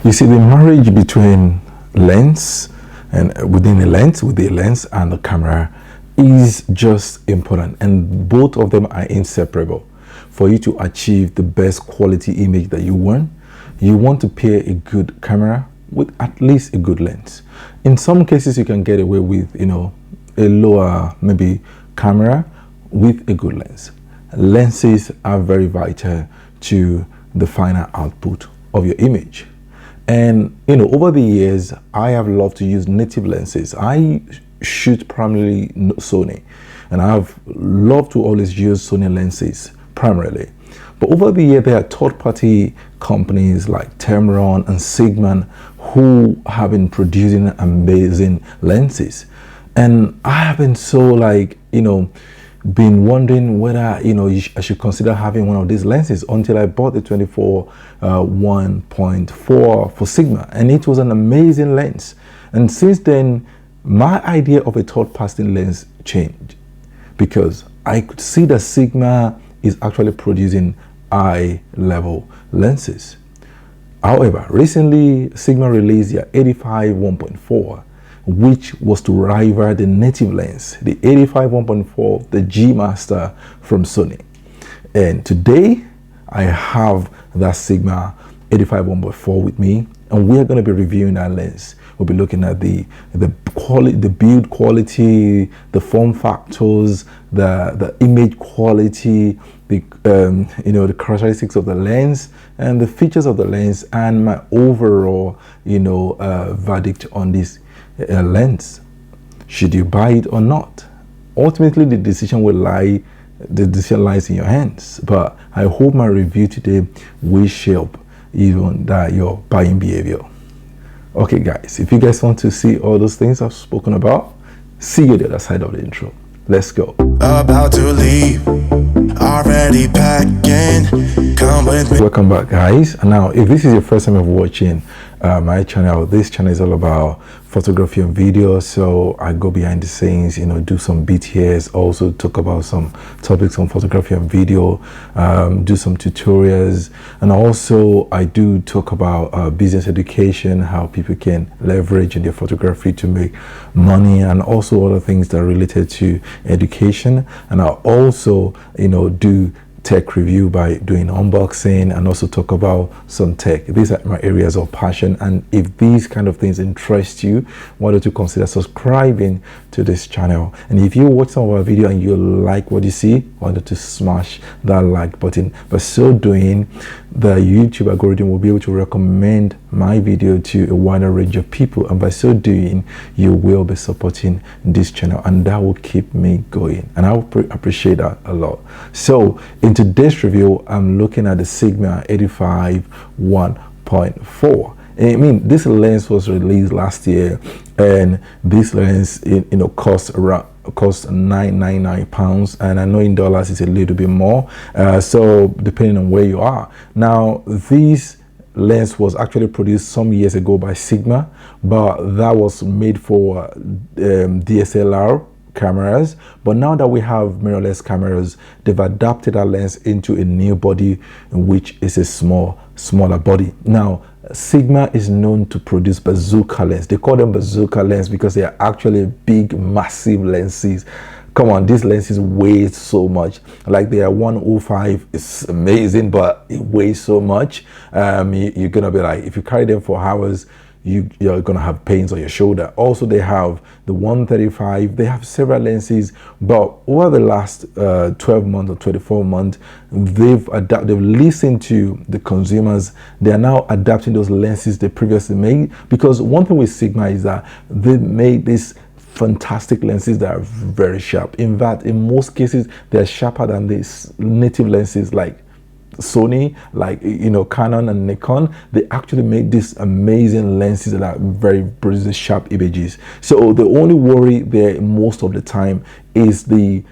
You see, the marriage between lens and within the lens, with the lens and the camera is just important, and both of them are inseparable. For you to achieve the best quality image that you want to pair a good camera with at least a good lens. In some cases, you can get away with, a lower maybe camera with a good lens. Lenses are very vital to the final output of your image. And over the years, I have loved to use native lenses. I shoot primarily Sony, and I've loved to always use Sony lenses primarily. But over the year, there are third-party companies like Tamron and Sigma who have been producing amazing lenses. And I have been so been wondering whether I should consider having one of these lenses until I bought the 1.4 for Sigma, and it was an amazing lens. And since then, my idea of a third-party lens changed, because I could see that Sigma is actually producing eye-level lenses. However, recently Sigma released their 85 1.4, which was to rival the native lens, the 85 1.4, the G Master from Sony. And today I have that Sigma 85 1.4 with me, and we are going to be reviewing that lens. We'll be looking at the quality, the build quality, the form factors, the image quality, the the characteristics of the lens and the features of the lens, and my overall verdict on this lens. Should you buy it or not? Ultimately, the decision lies in your hands. But I hope my review today will shape even that your buying behavior. Okay, guys, if you guys want to see all those things I've spoken about, see you at the other side of the intro. Let's go. About to leave, already packing. Come with me. Welcome back, guys. And now, if this is your first time of watching my channel, this channel is all about photography and video. So I go behind the scenes, do some BTS, also talk about some topics on photography and video, do some tutorials, and also I do talk about business education, how people can leverage in their photography to make money, and also other things that are related to education. And I also do tech review by doing unboxing, and also talk about some tech. These are my areas of passion, and if these kind of things interest you, why don't you consider subscribing to this channel? And if you watch some of our video and you like what you see, why don't you smash that like button? By so doing, the YouTube algorithm will be able to recommend my video to a wider range of people, and by so doing, you will be supporting this channel, and that will keep me going, and I will appreciate that a lot. So in today's review, I'm looking at the Sigma 85 1.4. I mean, this lens was released last year, and this lens cost £999, and I know in dollars it's a little bit more, so depending on where you are. Now, this lens was actually produced some years ago by Sigma, but that was made for DSLR cameras. But now that we have mirrorless cameras, they've adapted that lens into a new body, which is a smaller body. Now, Sigma is known to produce bazooka lens. They call them bazooka lens because they are actually big, massive lenses. Come on, these lenses weigh so much. Like they are 105, it's amazing, but it weighs so much. You're gonna be like, if you carry them for hours, you're gonna have pains on your shoulder. Also, they have the 135. They have several lenses, but over the last 12 months or 24 months, they've listened to the consumers. They are now adapting those lenses they previously made, because one thing with Sigma is that they made these fantastic lenses that are very sharp. In fact, in most cases, they're sharper than these native lenses like Sony, like Canon and Nikon. They actually made these amazing lenses that are very sharp images. So the only worry there most of the time is the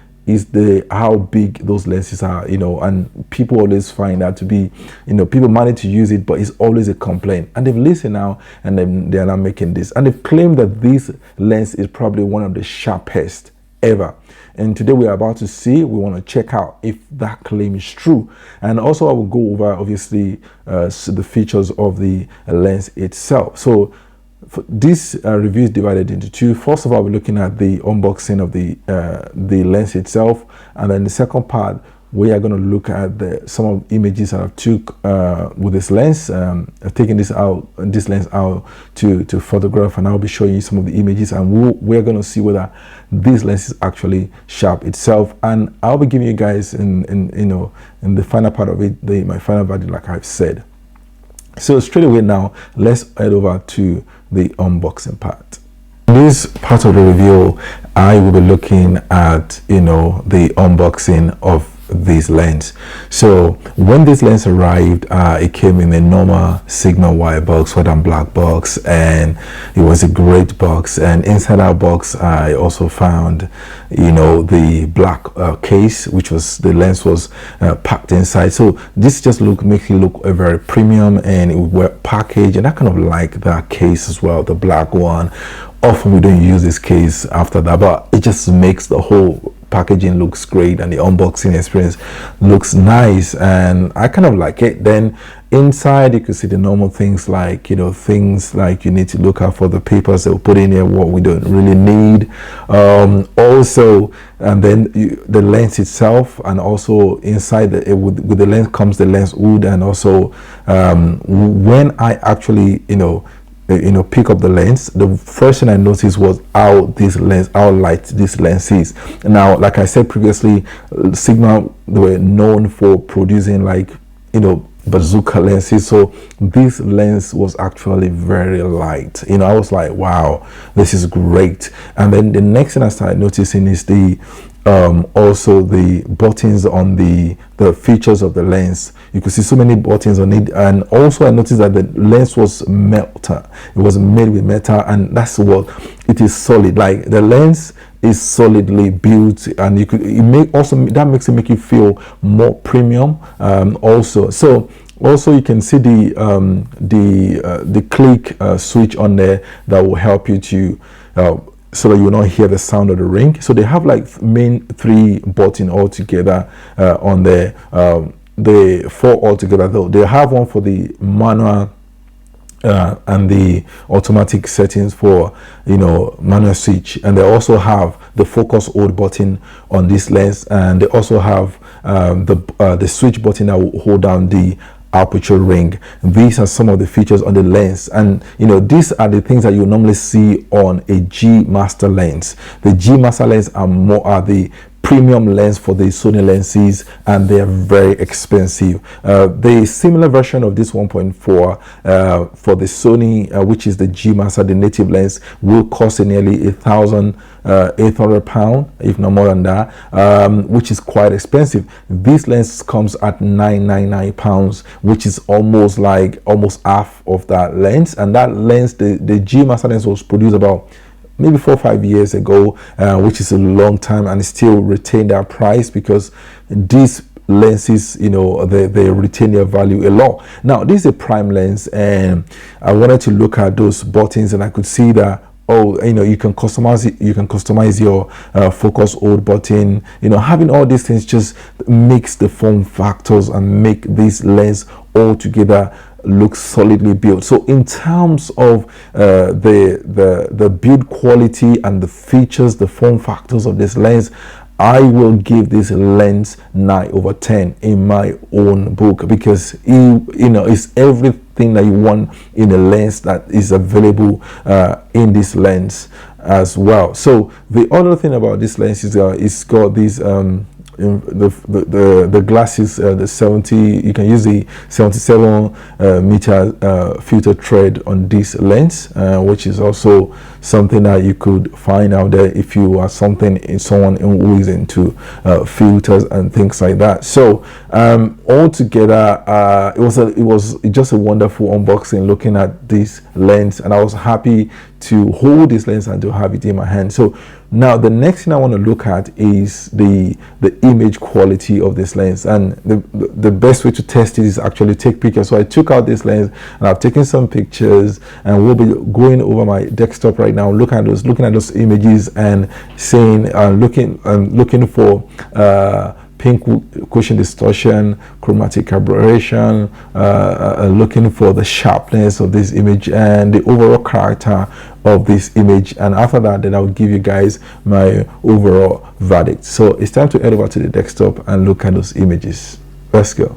how big those lenses are, and people always find that to be, people manage to use it, but it's always a complaint. And they've listened now, and then they're now making this, and they've claimed that this lens is probably one of the sharpest ever. And today we are about to see, we want to check out if that claim is true. And also I will go over obviously the features of the lens itself. So this review is divided into two. First of all, we're looking at the unboxing of the lens itself, and then the second part we are going to look at some of the images that I've took with this lens. I've taken this lens out to photograph, and I'll be showing you some of the images, and we're going to see whether this lens is actually sharp itself. And I'll be giving you guys in the final part of it my final verdict, like I've said. So straight away now, let's head over to the unboxing part. In this part of the review, I will be looking at the unboxing of this lens. So when this lens arrived, it came in a normal Sigma white box, white and black box, and it was a great box. And inside that box, I also found the black case, which was the lens was packed inside. So this just makes it look a very premium, and it was packaged, and I kind of like that case as well, the black one. Often we don't use this case after that, but it just makes the whole packaging looks great, and the unboxing experience looks nice, and I kind of like it. Then inside you can see the normal things like things like you need to look out for, the papers they'll put in here, what we don't really need, also, and then the lens itself, and also inside with the lens comes the lens hood. And also when I actually pick up the lens, the first thing I noticed was how light this lens is. Now, like I said previously, Sigma, they were known for producing bazooka lenses, so this lens was actually very light. I was like, wow, this is great. And then the next thing I started noticing is also the buttons on the features of the lens. You can see so many buttons on it, and also I noticed that the lens was metal. It was made with metal, and that's what it is, solid. Like the lens is solidly built, and that makes it make you feel more premium. Also you can see the click switch on there that will help you to so that you will not hear the sound of the ring. So they have like main 3 buttons altogether on there. The 4 altogether though. They have one for the manual and the automatic settings for manual switch, and they also have the focus hold button on this lens, and they also have the switch button that will hold down the aperture ring. These are some of the features on the lens, and these are the things that you normally see on a G Master lens. The G Master lens are the premium lens for the Sony lenses, and they're very expensive. The similar version of this 1.4 for the Sony, which is the G Master, the native lens, will cost nearly £1,800, if not more than that, which is quite expensive. This lens comes at £999, which is almost half of that lens. And that lens, the G Master lens, was produced about maybe 4 or 5 years ago, which is a long time, and still retain their price, because these lenses, they retain their value a lot. Now, this is a prime lens, and I wanted to look at those buttons, and I could see that you can customize it. You can customize your focus hold button. Having all these things just makes the form factors and make this lens all together looks solidly built. So in terms of the build quality and the features, the form factors of this lens, I will give this lens 9/10 in my own book, because it's everything that you want in a lens that is available in this lens as well. So the other thing about this lens is it's got these the glasses, the 70, you can use the 77 meter filter thread on this lens, which is also something that you could find out there if you are someone who is into filters and things like that. So altogether, it was just a wonderful unboxing looking at this lens, and I was happy to hold this lens and to have it in my hand. So now the next thing I want to look at is the image quality of this lens. And the best way to test it is actually take pictures. So I took out this lens and I've taken some pictures, and we'll be going over my desktop right now, looking at those images and saying, looking for pink quotient distortion, chromatic aberration, looking for the sharpness of this image and the overall character of this image. And after that, then I'll give you guys my overall verdict. So it's time to head over to the desktop and look at those images. Let's go.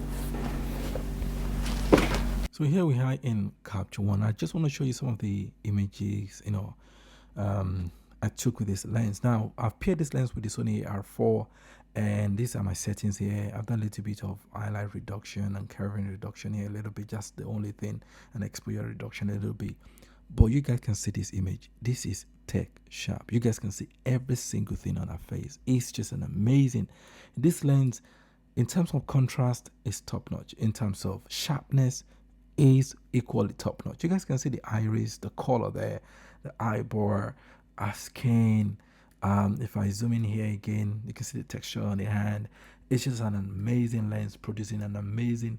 So here we are in Capture One. I just want to show you some of the images, I took with this lens. Now I've paired this lens with the Sony A4, and these are my settings here. I've done a little bit of highlight reduction and curving reduction here, a little bit, just the only thing, and exposure reduction a little bit. But you guys can see this image. This is tech sharp. You guys can see every single thing on our face. It's just an amazing. This lens, in terms of contrast, is top notch. In terms of sharpness, is equally top notch. You guys can see the iris, the color there, the eyeball, our skin. If I zoom in here again, you can see the texture on the hand. It's just an amazing lens producing an amazing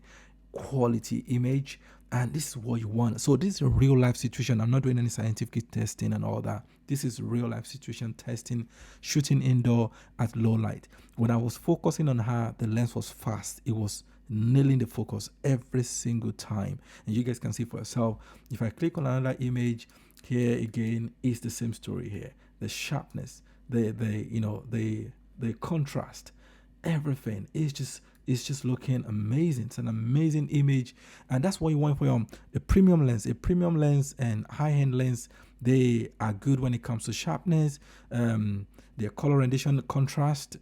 quality image, and this is what you want. So this is a real life situation. I'm not doing any scientific testing and all that. This is real life situation testing, shooting indoor at low light. When I was focusing on her, the lens was fast. It was nailing the focus every single time, and you guys can see for yourself. If I click on another image here again, it's the same story here. The sharpness, the contrast, everything is just looking amazing. It's an amazing image, and that's what you want for a premium lens. A premium lens and high-end lens, they are good when it comes to sharpness, their color rendition, contrast,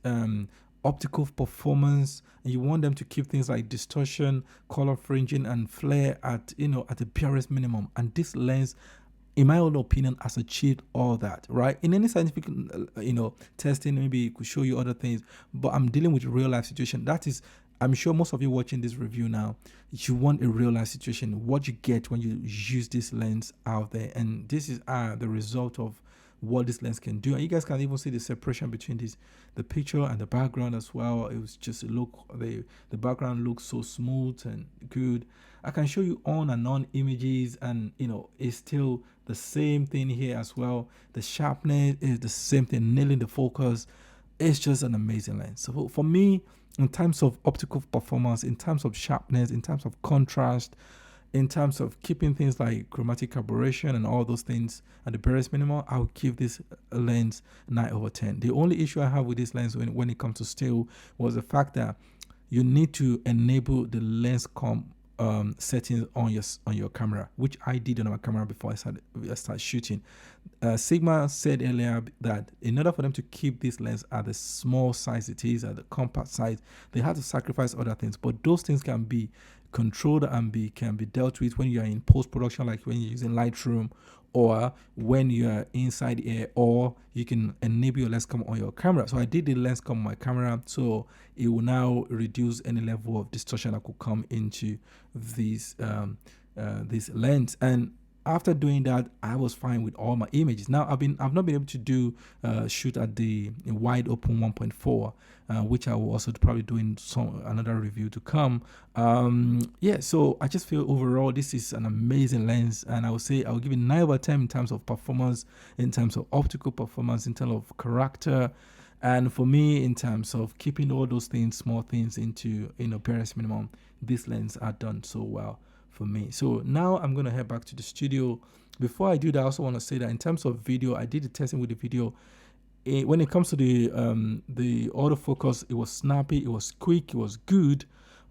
optical performance, and you want them to keep things like distortion, color fringing, and flare at the barest minimum. And this lens, in my own opinion, has achieved all that, right? In any scientific, testing, maybe it could show you other things, but I'm dealing with a real life situation. That is, I'm sure most of you watching this review now, you want a real life situation, what you get when you use this lens out there. And this is the result of what this lens can do. And you guys can even see the separation between the picture and the background as well. It was just the background looks so smooth and good. I can show you on and on images, and it's still the same thing here as well. The sharpness is the same thing, nailing the focus. It's just an amazing lens. So for me, in terms of optical performance, in terms of sharpness, in terms of contrast, in terms of keeping things like chromatic aberration and all those things at the barest minimum, I'll give this lens 9 over 10. The only issue I have with this lens when it comes to still was the fact that you need to enable the lens settings on your camera, which I did on my camera before I started shooting. Sigma said earlier that in order for them to keep this lens at the small size it is, at the compact size, they have to sacrifice other things, but those things can be controlled and can be dealt with when you are in post-production, like when you're using Lightroom, or when you are inside here, or you can enable your lens cam on your camera. So I did the lens cam on my camera, so it will now reduce any level of distortion that could come into this lens. And after doing that, I was fine with all my images. Now I've not been able to do shoot at the wide open 1.4, which I will also probably do in another review to come. So I just feel overall this is an amazing lens, and I would say I'll give it 9 over 10 in terms of performance, in terms of optical performance, in terms of character, and for me, in terms of keeping all those things, small things, into barest minimum. This lens are done so well for me. So now I'm going to head back to the studio. Before I do that, I also want to say that in terms of video, I did the testing with the video. When it comes to the autofocus, it was snappy, it was quick, it was good.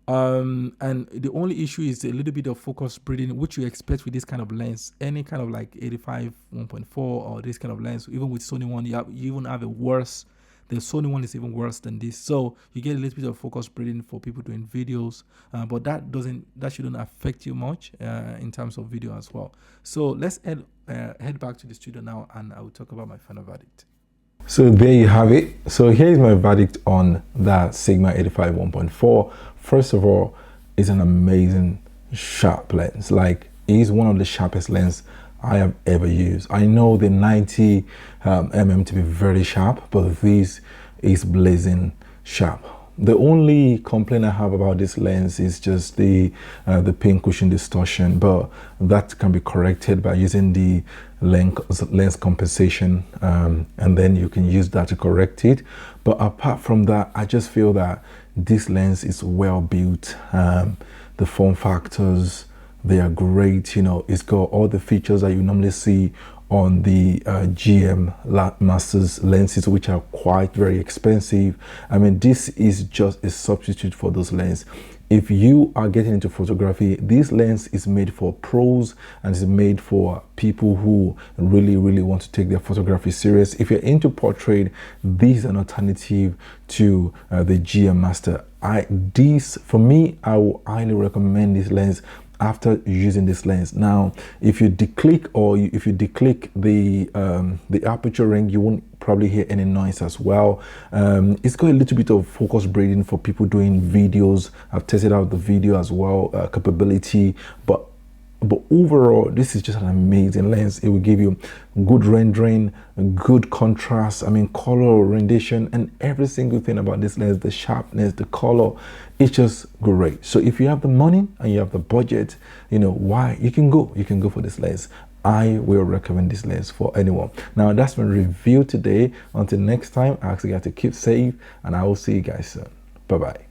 And the only issue is a little bit of focus breathing, which you expect with this kind of lens. Any kind of like 85 1.4 or this kind of lens, even with Sony one, you even have a worse. The Sony one is even worse than this, so you get a little bit of focus breathing for people doing videos, but that shouldn't affect you much in terms of video as well. So let's head back to the studio now, and I will talk about my final verdict. So there you have it. So here is my verdict on that Sigma 85 1.4. First of all, it's an amazing sharp lens. Like, it's one of the sharpest lenses I have ever used. I know the 90 mm to be very sharp, but this is blazing sharp. The only complaint I have about this lens is just the pincushion distortion, but that can be corrected by using the lens compensation, and then you can use that to correct it. But apart from that, I just feel that this lens is well built. The form factors, they are great. You know, it's got all the features that you normally see on the GM Masters lenses, which are quite very expensive. I mean, this is just a substitute for those lenses. If you are getting into photography, this lens is made for pros and is made for people who really want to take their photography serious. If you're into portrait, this is an alternative to the GM Master. For me, I will highly recommend this lens after using this lens. Now, if you declick if you declick the aperture ring, you won't probably hear any noise as well. It's got a little bit of focus braiding for people doing videos. I've tested out the video as well, capability, but overall, this is just an amazing lens. It will give you good rendering, good contrast, I mean color rendition, and every single thing about this lens, the sharpness, the color, it's just great. So if you have the money and you have the budget, you know, why, you can go for this lens. I will recommend this lens for anyone. Now, that's my review today. Until next time, I ask you guys to keep safe, and I will see you guys soon. Bye bye.